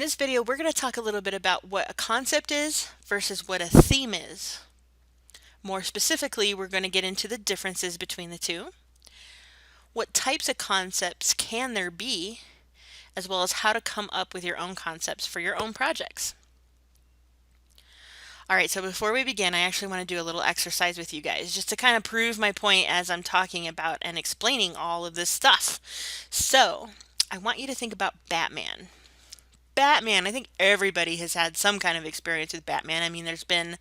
this video, we're going to talk a little bit about what a concept is versus what a theme is. More specifically, we're going to get into the differences between the two, what types of concepts can there be, as well as how to come up with your own concepts for your own projects. Alright, so before we begin, I actually want to do a little exercise with you guys, just to kind of prove my point as I'm talking about and explaining all of this stuff. So, I want you to think about Batman. Batman, I think everybody has had some kind of experience with Batman. I mean, there's been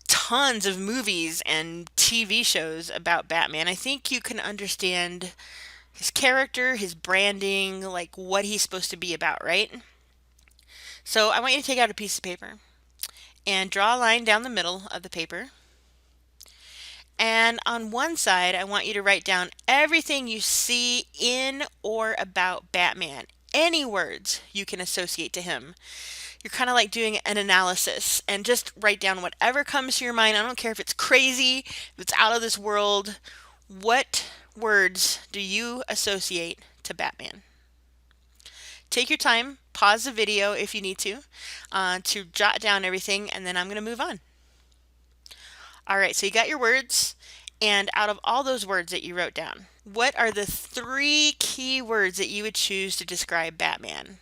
tons of movies and TV shows about Batman. I think you can understand his character, his branding, like what he's supposed to be about, right? So I want you to take out a piece of paper and draw a line down the middle of the paper. And on one side, I want you to write down everything you see in or about Batman. Any words you can associate to him. You're kind of like doing an analysis and just write down whatever comes to your mind. I don't care if it's crazy, if it's out of this world. What words do you associate to Batman? Take your time, pause the video if you need to jot down everything, and then I'm going to move on. Alright, so you got your words, and out of all those words that you wrote down, what are the 3 key words that you would choose to describe Batman?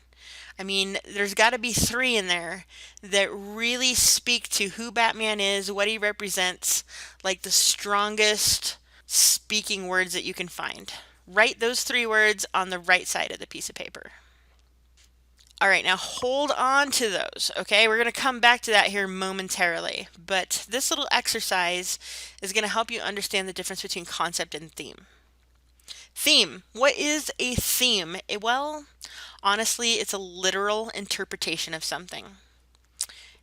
I mean, there's got to be 3 in there that really speak to who Batman is, what he represents, like the strongest speaking words that you can find. Write those 3 words on the right side of the piece of paper. All right, now hold on to those, okay? We're going to come back to that here momentarily, but this little exercise is going to help you understand the difference between concept and theme. Theme. What is a theme? Well, honestly, it's a literal interpretation of something.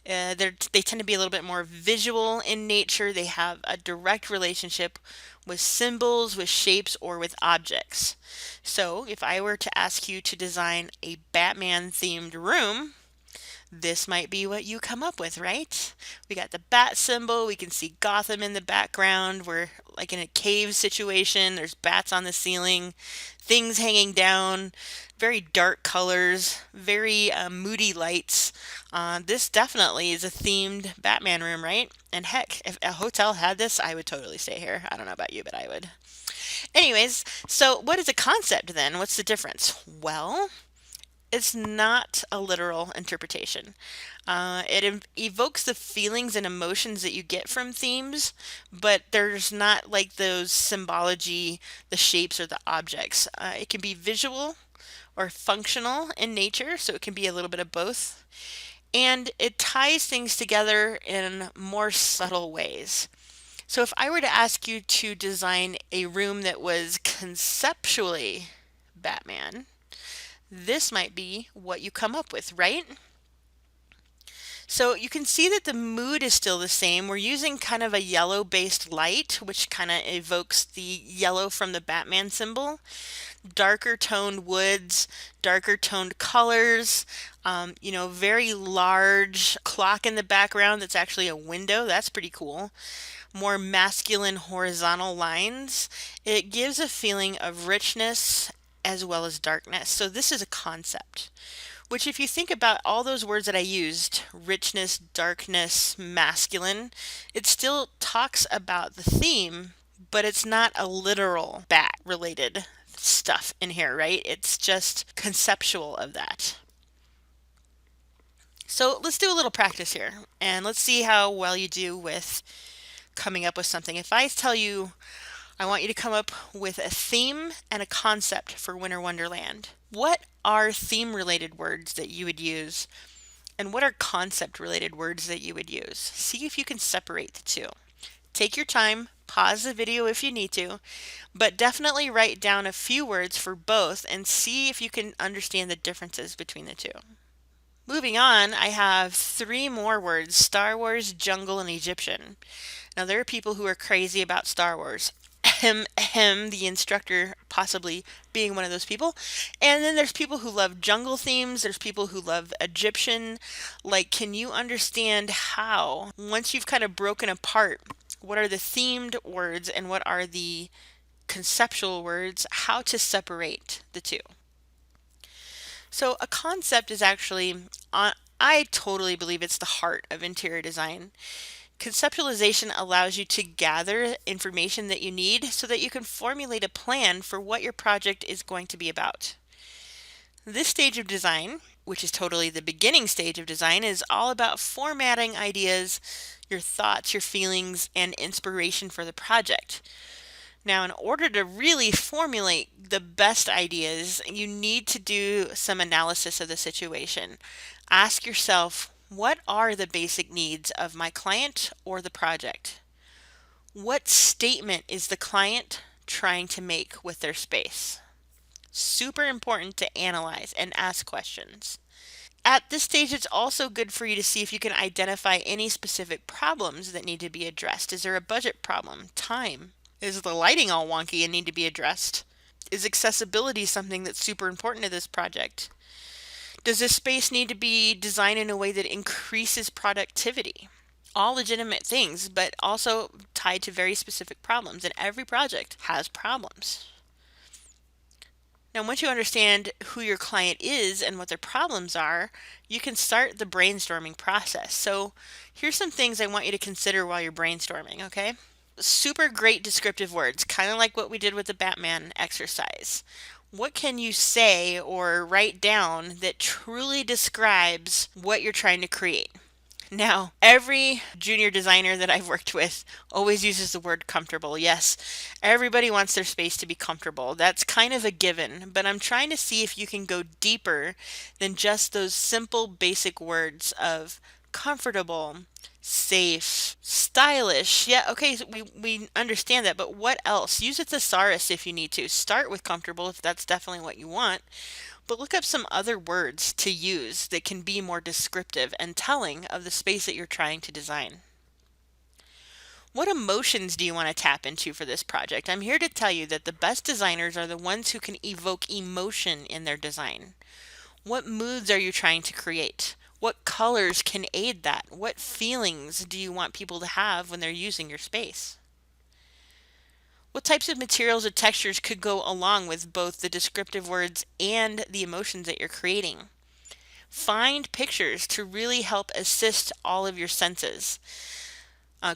They tend to be a little bit more visual in nature. They have a direct relationship with symbols, with shapes, or with objects. So if I were to ask you to design a Batman themed room, this might be what you come up with, right? We got the bat symbol, we can see Gotham in the background, we're like in a cave situation, there's bats on the ceiling, things hanging down, very dark colors, very moody lights. This definitely is a themed Batman room, right? And heck, if a hotel had this, I would totally stay here. I don't know about you, but I would. Anyways, so what is a concept then? What's the difference? Well, it's not a literal interpretation. It evokes the feelings and emotions that you get from themes, but there's not like those symbology, the shapes or the objects. It can be visual or functional in nature, so it can be a little bit of both. And it ties things together in more subtle ways. So if I were to ask you to design a room that was conceptually Batman, this might be what you come up with, right? So you can see that the mood is still the same. We're using kind of a yellow-based light, which kind of evokes the yellow from the Batman symbol. Darker toned woods, darker toned colors, very large clock in the background that's actually a window. That's pretty cool. More masculine horizontal lines. It gives a feeling of richness as well as darkness. So this is a concept, which if you think about all those words that I used, richness, darkness, masculine, it still talks about the theme, but it's not a literal bat related stuff in here, right? It's just conceptual of that. So let's do a little practice here and let's see how well you do with coming up with something. If I tell you I want you to come up with a theme and a concept for Winter Wonderland, what are theme related words that you would use and what are concept related words that you would use? See if you can separate the two. Take your time, pause the video if you need to, but definitely write down a few words for both and see if you can understand the differences between the two. Moving on, I have 3 more words: Star Wars, jungle, and Egyptian. Now there are people who are crazy about Star Wars. The instructor possibly being one of those people. And then there's people who love jungle themes, there's people who love Egyptian. Like, can you understand how, once you've kind of broken apart what are the themed words and what are the conceptual words, how to separate the two? So a concept is actually, I totally believe it's the heart of interior design. Conceptualization allows you to gather information that you need so that you can formulate a plan for what your project is going to be about. This stage of design, which is totally the beginning stage of design, is all about formatting ideas, your thoughts, your feelings, and inspiration for the project. Now, in order to really formulate the best ideas, you need to do some analysis of the situation. Ask yourself, what are the basic needs of my client or the project? What statement is the client trying to make with their space? Super important to analyze and ask questions. At this stage, it's also good for you to see if you can identify any specific problems that need to be addressed. Is there a budget problem? Time? Is the lighting all wonky and need to be addressed? Is accessibility something that's super important to this project? Does this space need to be designed in a way that increases productivity? All legitimate things, but also tied to very specific problems, and every project has problems. Now, once you understand who your client is and what their problems are, you can start the brainstorming process. So, here's some things I want you to consider while you're brainstorming, okay? Super great descriptive words, kind of like what we did with the Batman exercise. What can you say or write down that truly describes what you're trying to create? Now, every junior designer that I've worked with always uses the word comfortable. Yes, everybody wants their space to be comfortable. That's kind of a given, but I'm trying to see if you can go deeper than just those simple basic words of comfortable, safe, stylish. Yeah, okay, so we understand that, but what else? Use a thesaurus if you need to. Start with comfortable if that's definitely what you want. But look up some other words to use that can be more descriptive and telling of the space that you're trying to design. What emotions do you want to tap into for this project? I'm here to tell you that the best designers are the ones who can evoke emotion in their design. What moods are you trying to create? What colors can aid that? What feelings do you want people to have when they're using your space? What types of materials or textures could go along with both the descriptive words and the emotions that you're creating? Find pictures to really help assist all of your senses.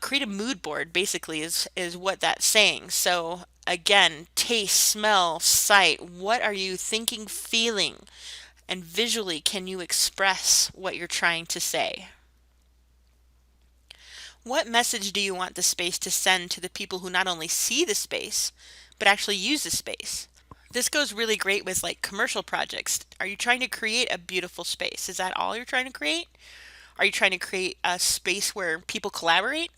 Create a mood board, basically, is what that's saying. So, again, taste, smell, sight. What are you thinking, feeling? And visually, can you express what you're trying to say? What message do you want the space to send to the people who not only see the space, but actually use the space? This goes really great with like commercial projects. Are you trying to create a beautiful space? Is that all you're trying to create? Are you trying to create a space where people collaborate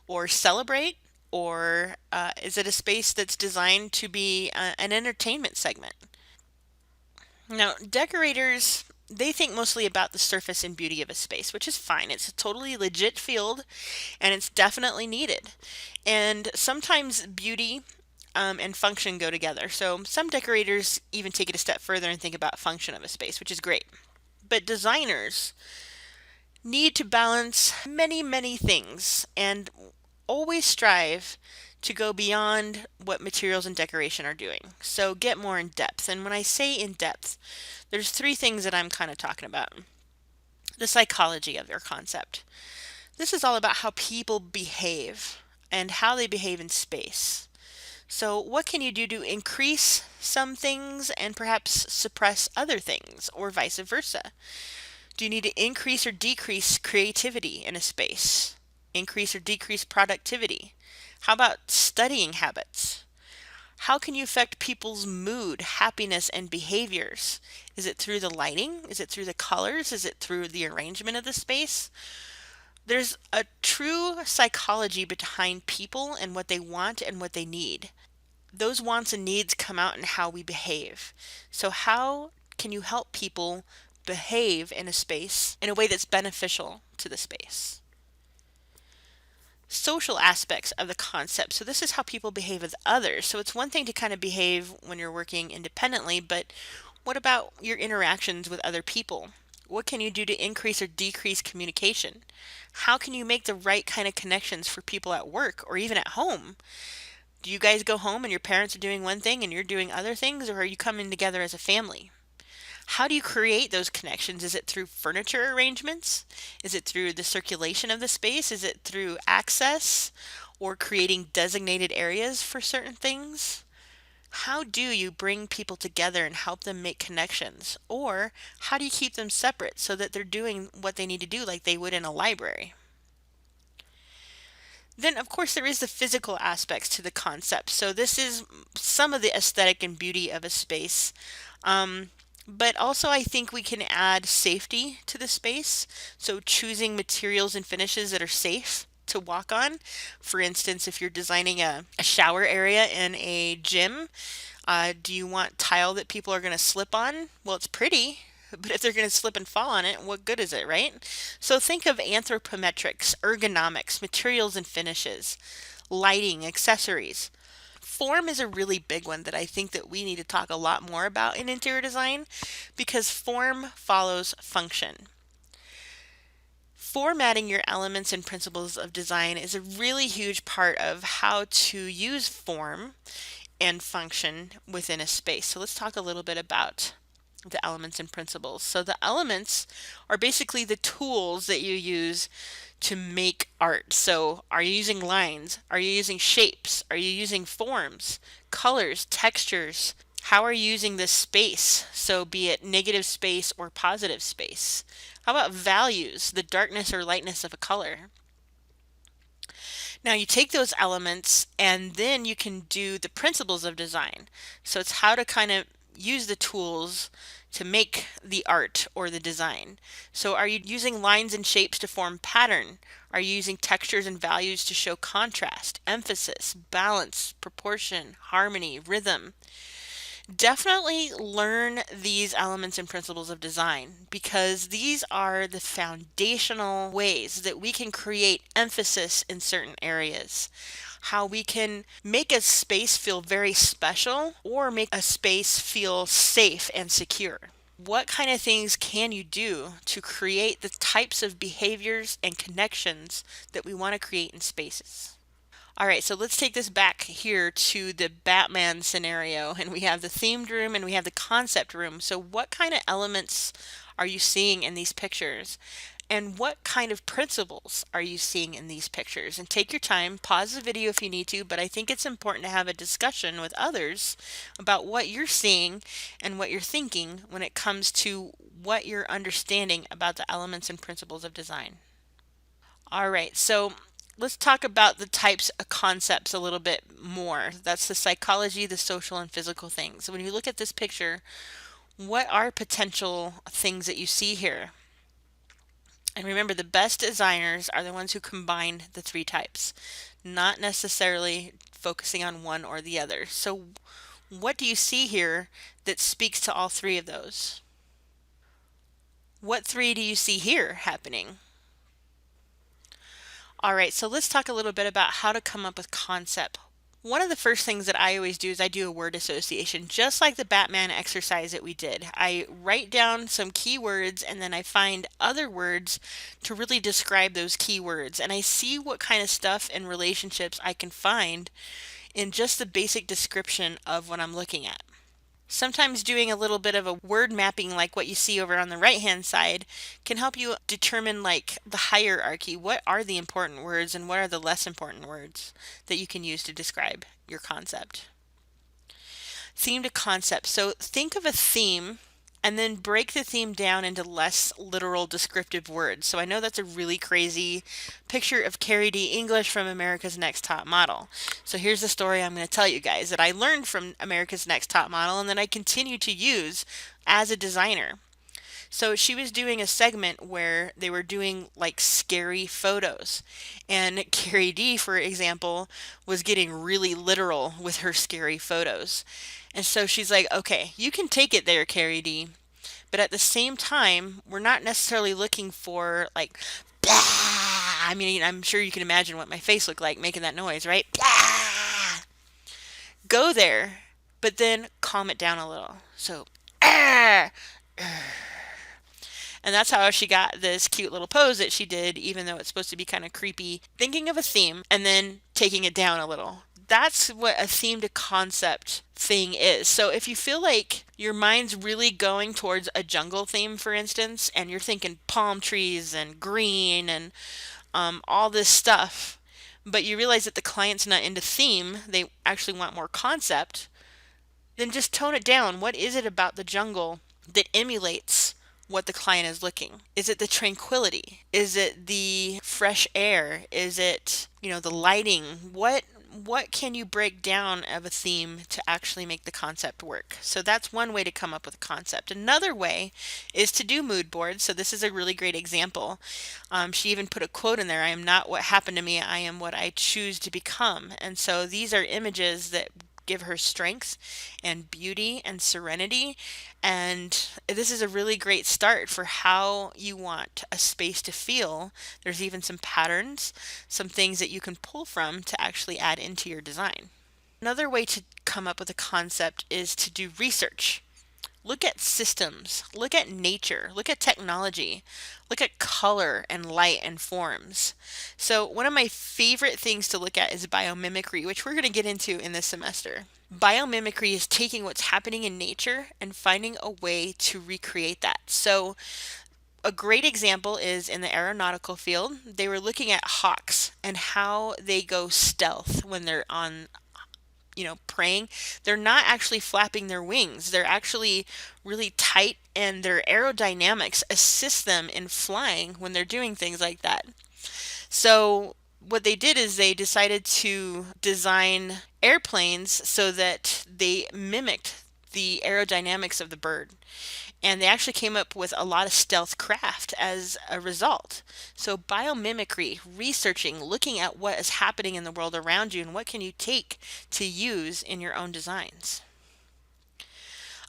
or celebrate? Or is it a space that's designed to be an entertainment segment? Now, decorators, they think mostly about the surface and beauty of a space, which is fine. It's a totally legit field and it's definitely needed. And sometimes beauty and function go together. So some decorators even take it a step further and think about function of a space, which is great. But designers need to balance many, many things and always strive to go beyond what materials and decoration are doing. So get more in depth. And when I say in depth, there's three things that I'm kind of talking about. The psychology of their concept. This is all about how people behave and how they behave in space. So, what can you do to increase some things and perhaps suppress other things, or vice versa? Do you need to increase or decrease creativity in a space? Increase or decrease productivity? How about studying habits? How can you affect people's mood, happiness, and behaviors? Is it through the lighting? Is it through the colors? Is it through the arrangement of the space? There's a true psychology behind people and what they want and what they need. Those wants and needs come out in how we behave. So, how can you help people behave in a space in a way that's beneficial to the space? Social aspects of the concept. So, this is how people behave with others. So, it's one thing to kind of behave when you're working independently, but what about your interactions with other people? What can you do to increase or decrease communication? How can you make the right kind of connections for people at work or even at home? Do you guys go home and your parents are doing one thing and you're doing other things, or are you coming together as a family? How do you create those connections? Is it through furniture arrangements? Is it through the circulation of the space? Is it through access or creating designated areas for certain things? How do you bring people together and help them make connections? Or how do you keep them separate so that they're doing what they need to do like they would in a library? Then, of course, there is the physical aspects to the concept. So this is some of the aesthetic and beauty of a space. But also, I think we can add safety to the space. So choosing materials and finishes that are safe to walk on. For instance, if you're designing a shower area in a gym, do you want tile that people are going to slip on? Well, it's pretty, but if they're going to slip and fall on it, what good is it, right? So think of anthropometrics, ergonomics, materials and finishes, lighting, accessories. Form is a really big one that I think that we need to talk a lot more about in interior design because form follows function. Formatting your elements and principles of design is a really huge part of how to use form and function within a space. So let's talk a little bit about the elements and principles. So the elements are basically the tools that you use to make art. So are you using lines? Are you using shapes? Are you using forms, colors, textures? How are you using this space? So be it negative space or positive space. How about values, the darkness or lightness of a color? Now you take those elements and then you can do the principles of design. So it's how to kind of use the tools to make the art or the design. So are you using lines and shapes to form pattern? Are you using textures and values to show contrast, emphasis, balance, proportion, harmony, rhythm? Definitely learn these elements and principles of design because these are the foundational ways that we can create emphasis in certain areas. How we can make a space feel very special or make a space feel safe and secure. What kind of things can you do to create the types of behaviors and connections that we want to create in spaces? All right, so let's take this back here to the Batman scenario. And we have the themed room and we have the concept room. So what kind of elements are you seeing in these pictures? And what kind of principles are you seeing in these pictures? And take your time, pause the video if you need to, but I think it's important to have a discussion with others about what you're seeing and what you're thinking when it comes to what you're understanding about the elements and principles of design. All right, so let's talk about the types of concepts a little bit more. That's the psychology, the social, and physical things. So when you look at this picture, what are potential things that you see here? And remember, the best designers are the ones who combine the three types, not necessarily focusing on one or the other. So what do you see here that speaks to all three of those? What three do you see here happening? All right, so let's talk a little bit about how to come up with concept. One of the first things that I always do is I do a word association, just like the Batman exercise that we did. I write down some keywords and then I find other words to really describe those keywords. And I see what kind of stuff and relationships I can find in just the basic description of what I'm looking at. Sometimes doing a little bit of a word mapping like what you see over on the right hand side can help you determine like the hierarchy. What are the important words and what are the less important words that you can use to describe your concept? Theme to concept. So think of a theme and then break the theme down into less literal descriptive words. So I know that's a really crazy picture of Carrie D. English from America's Next Top Model. So here's the story I'm going to tell you guys that I learned from America's Next Top Model and that I continue to use as a designer. So she was doing a segment where they were doing like scary photos. And Carrie D, for example, was getting really literal with her scary photos. And so she's like, okay, you can take it there, Carrie D. But at the same time, we're not necessarily looking for like, blah! I mean, I'm sure you can imagine what my face looked like making that noise, right? Blah! Go there, but then calm it down a little. So, ah! And that's how she got this cute little pose that she did, even though it's supposed to be kind of creepy. Thinking of a theme and then taking it down a little. that's what a theme to concept thing is. So if you feel like your mind's really going towards a jungle theme, for instance, and you're thinking palm trees and green and all this stuff, but you realize that the client's not into theme, they actually want more concept, then just tone it down. What is it about the jungle that emulates what the client is looking? Is it the tranquility? Is it the fresh air? Is it, the lighting? What can you break down of a theme to actually make the concept work? So that's one way to come up with a concept. Another way is to do mood boards. So this is a really great example. She even put a quote in there: "I am not what happened to me, I am what I choose to become." And so these are images that give her strength and beauty and serenity. And this is a really great start for how you want a space to feel. There's even some patterns, some things that you can pull from to actually add into your design. Another way to come up with a concept is to do research. Look at systems, look at nature, look at technology, look at color and light and forms. So one of my favorite things to look at is biomimicry, which we're going to get into in this semester. Biomimicry is taking what's happening in nature and finding a way to recreate that. So a great example is in the aeronautical field. They were looking at hawks and how they go stealth when they're on praying. They're not actually flapping their wings. They're actually really tight, and their aerodynamics assist them in flying when they're doing things like that. So what they did is they decided to design airplanes so that they mimicked the aerodynamics of the bird. And they actually came up with a lot of stealth craft as a result. So biomimicry, researching, looking at what is happening in the world around you and what can you take to use in your own designs.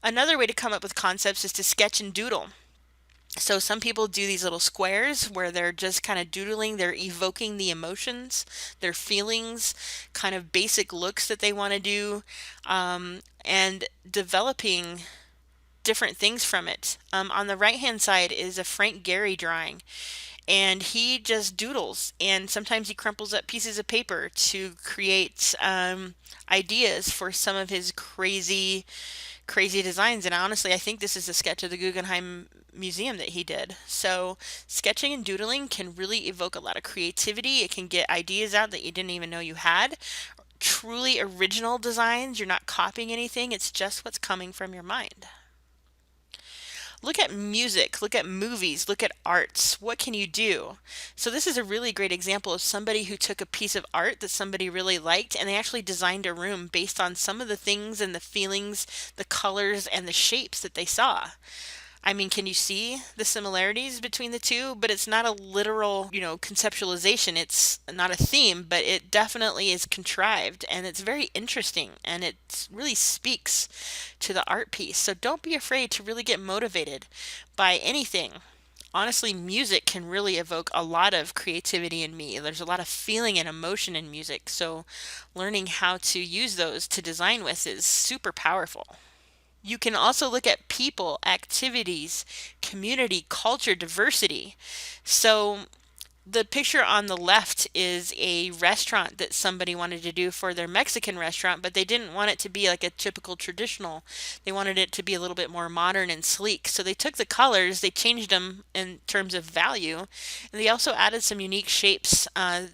Another way to come up with concepts is to sketch and doodle. So some people do these little squares where they're just kind of doodling, they're evoking the emotions, their feelings, kind of basic looks that they want to do, and developing different things from it. On the right hand side is a Frank Gehry drawing, and he just doodles, and sometimes he crumples up pieces of paper to create ideas for some of his crazy designs. And honestly, I think this is a sketch of the Guggenheim Museum that he did. So sketching and doodling can really evoke a lot of creativity. It can get ideas out that you didn't even know you had. Truly original designs. You're not copying anything. It's just what's coming from your mind. Look at music, look at movies, look at arts. What can you do? So this is a really great example of somebody who took a piece of art that somebody really liked, and they actually designed a room based on some of the things and the feelings, the colors and the shapes that they saw. I mean, can you see the similarities between the two? But it's not a literal, conceptualization. It's not a theme, but it definitely is contrived, and it's very interesting, and it really speaks to the art piece. So don't be afraid to really get motivated by anything. Honestly, music can really evoke a lot of creativity in me. There's a lot of feeling and emotion in music, so learning how to use those to design with is super powerful. You can also look at people, activities, community, culture, diversity. So the picture on the left is a restaurant that somebody wanted to do for their Mexican restaurant, but they didn't want it to be like a typical traditional. They wanted it to be a little bit more modern and sleek. So they took the colors, they changed them in terms of value, and they also added some unique shapes,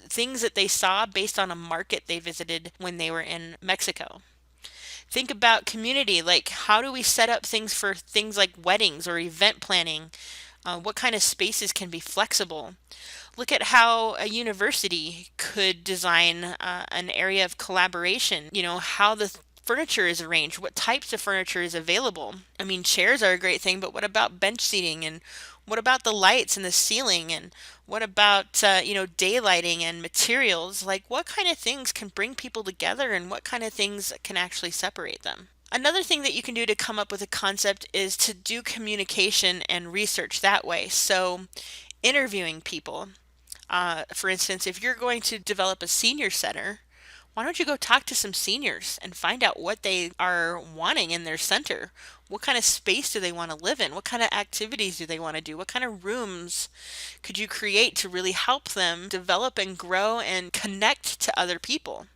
things that they saw based on a market they visited when they were in Mexico. Think about community, like how do we set up things for things like weddings or event planning? What kind of spaces can be flexible? Look at how a university could design an area of collaboration, how the furniture is arranged, what types of furniture is available. I mean, chairs are a great thing, but what about bench seating, and what about the lights and the ceiling, and what about daylighting and materials? Like what kind of things can bring people together, and what kind of things can actually separate them? Another thing that you can do to come up with a concept is to do communication and research that way. So interviewing people. For instance, if you're going to develop a senior center, why don't you go talk to some seniors and find out what they are wanting in their center? What kind of space do they want to live in? What kind of activities do they want to do? What kind of rooms could you create to really help them develop and grow and connect to other people?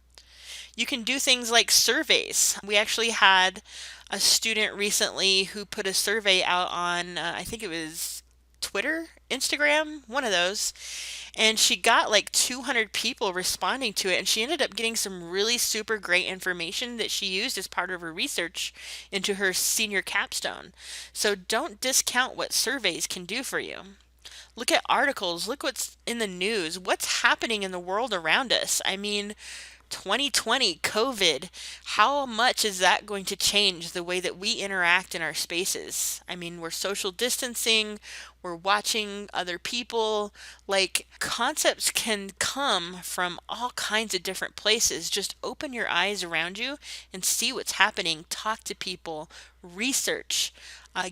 You can do things like surveys. We actually had a student recently who put a survey out on, I think it was Twitter, Instagram, one of those. And she got like 200 people responding to it. And she ended up getting some really super great information that she used as part of her research into her senior capstone. So don't discount what surveys can do for you. Look at articles, look what's in the news, what's happening in the world around us. I mean, 2020, COVID, how much is that going to change the way that we interact in our spaces? I mean, we're social distancing, we're watching other people. Like, concepts can come from all kinds of different places. Just open your eyes around you and see what's happening. Talk to people, research,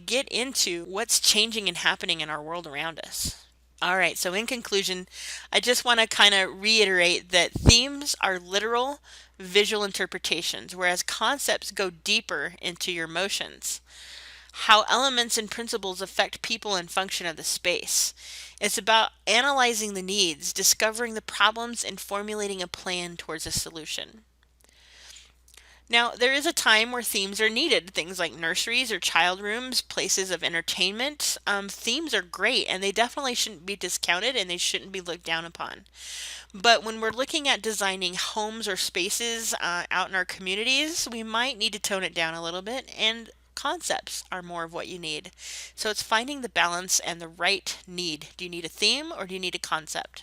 get into what's changing and happening in our world around us. All right, so in conclusion, I just want to kind of reiterate that themes are literal visual interpretations, whereas concepts go deeper into your emotions. How elements and principles affect people and function of the space. It's about analyzing the needs, discovering the problems, and formulating a plan towards a solution. Now, there is a time where themes are needed. Things like nurseries or child rooms, places of entertainment. Themes are great and they definitely shouldn't be discounted and they shouldn't be looked down upon. But when we're looking at designing homes or spaces out in our communities, we might need to tone it down a little bit, and concepts are more of what you need. So it's finding the balance and the right need. Do you need a theme or do you need a concept?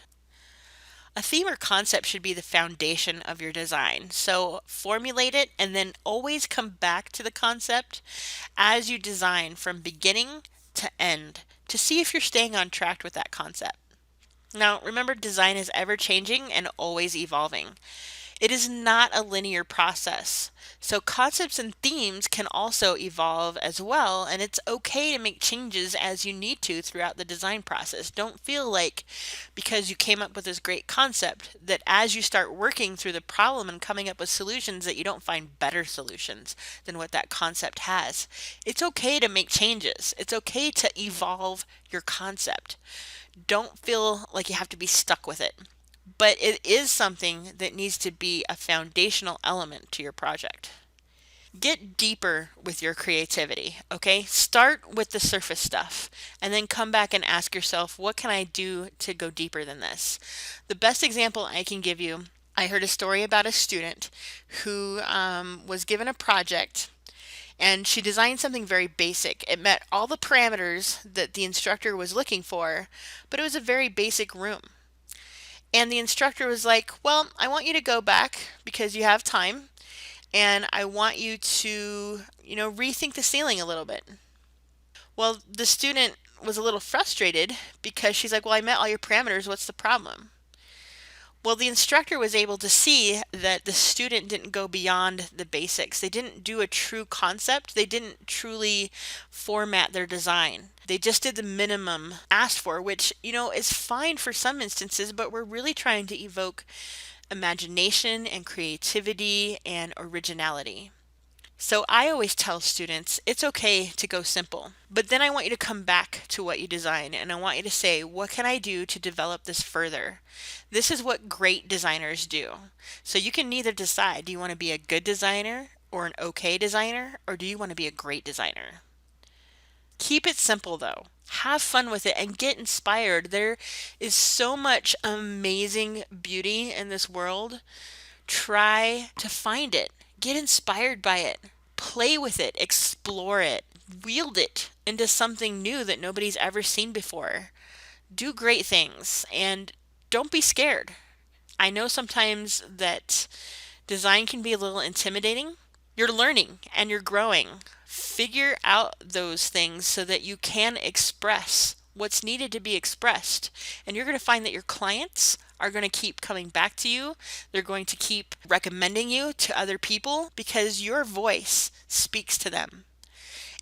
A theme or concept should be the foundation of your design. So formulate it and then always come back to the concept as you design from beginning to end to see if you're staying on track with that concept. Now, remember, design is ever changing and always evolving. It is not a linear process. So concepts and themes can also evolve as well, and it's okay to make changes as you need to throughout the design process. Don't feel like because you came up with this great concept that as you start working through the problem and coming up with solutions that you don't find better solutions than what that concept has. It's okay to make changes. It's okay to evolve your concept. Don't feel like you have to be stuck with it. But it is something that needs to be a foundational element to your project. Get deeper with your creativity, okay? Start with the surface stuff and then come back and ask yourself, what can I do to go deeper than this? The best example I can give you, I heard a story about a student who was given a project and she designed something very basic. It met all the parameters that the instructor was looking for, but it was a very basic room. And the instructor was like, well, I want you to go back because you have time and I want you to, rethink the ceiling a little bit. Well, the student was a little frustrated because she's like, well, I met all your parameters. What's the problem? Well, the instructor was able to see that the student didn't go beyond the basics. They didn't do a true concept. They didn't truly format their design. They just did the minimum asked for, which, is fine for some instances, but we're really trying to evoke imagination and creativity and originality. So I always tell students it's okay to go simple, but then I want you to come back to what you design and I want you to say, what can I do to develop this further? This is what great designers do. So you can neither decide, do you want to be a good designer or an okay designer, or do you want to be a great designer? Keep it simple though. Have fun with it and get inspired. There is so much amazing beauty in this world. Try to find it. Get inspired by it. Play with it. Explore it. Wield it into something new that nobody's ever seen before. Do great things and don't be scared. I know sometimes that design can be a little intimidating. You're learning and you're growing. Figure out those things so that you can express what's needed to be expressed. And you're going to find that your clients are going to keep coming back to you. They're going to keep recommending you to other people because your voice speaks to them.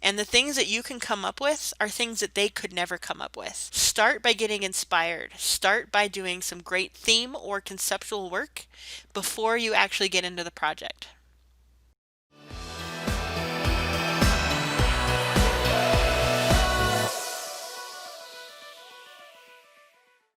And the things that you can come up with are things that they could never come up with. Start by getting inspired. Start by doing some great theme or conceptual work before you actually get into the project.